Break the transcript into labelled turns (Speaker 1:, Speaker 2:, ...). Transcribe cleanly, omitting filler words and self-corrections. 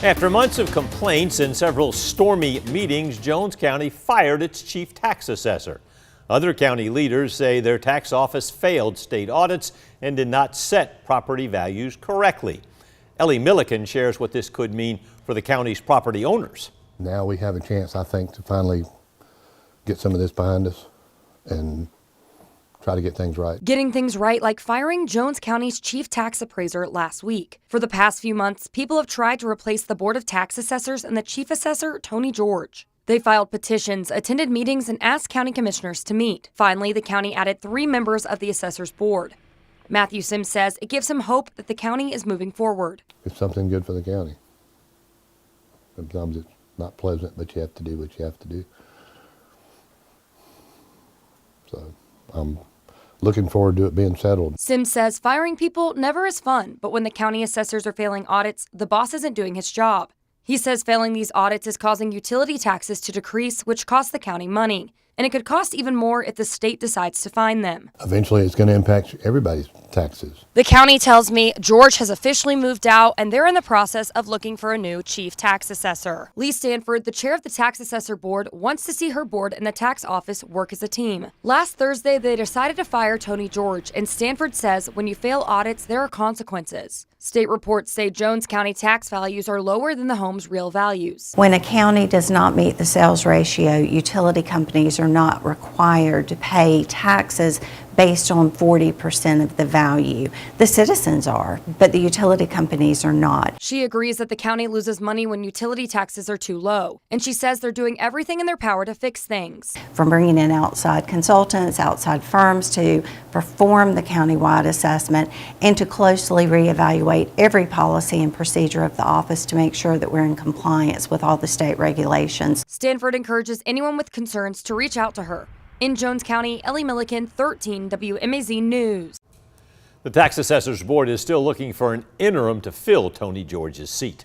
Speaker 1: After months of complaints and several stormy meetings, Jones County fired its chief tax assessor. Other county leaders say their tax office failed state audits and did not set property values correctly. Ellie Milliken shares what this could mean for the county's property owners.
Speaker 2: Now we have a chance, I think, to finally get some of this behind us and try to get things right.
Speaker 3: Getting things right, like firing Jones County's chief tax appraiser last week. For the past few months, people have tried to replace the Board of Tax Assessors and the chief assessor, Tony George. They filed petitions, attended meetings, and asked county commissioners to meet. Finally, the county added 3 members of the assessor's board. Matthew Sims says it gives him hope that the county is moving forward.
Speaker 2: It's something good for the county. Sometimes it's not pleasant, but you have to do what you have to do. So I'm looking forward to it being settled.
Speaker 3: Sims says firing people never is fun, but when the county assessors are failing audits, the boss isn't doing his job. He says failing these audits is causing utility taxes to decrease, which costs the county money. And it could cost even more if the state decides to fine them.
Speaker 2: Eventually, it's going to impact everybody's taxes.
Speaker 3: The county tells me George has officially moved out, and they're in the process of looking for a new chief tax assessor. Lee Stanford, the chair of the tax assessor board, wants to see her board and the tax office work as a team. Last Thursday, they decided to fire Tony George, and Stanford says when you fail audits, there are consequences. State reports say Jones County tax values are lower than the home's real values.
Speaker 4: When a county does not meet the sales ratio, utility companies are not required to pay taxes based on 40% of the value. The citizens are, but the utility companies are not.
Speaker 3: She agrees that the county loses money when utility taxes are too low, and she says they're doing everything in their power to fix things.
Speaker 4: From bringing in outside consultants, outside firms to perform the countywide assessment and to closely reevaluate every policy and procedure of the office to make sure that we're in compliance with all the state regulations.
Speaker 3: Stanford encourages anyone with concerns to reach out to her. In Jones County, Ellie Milliken, 13 WMAZ News.
Speaker 1: The tax assessor's board is still looking for an interim to fill Tony George's seat.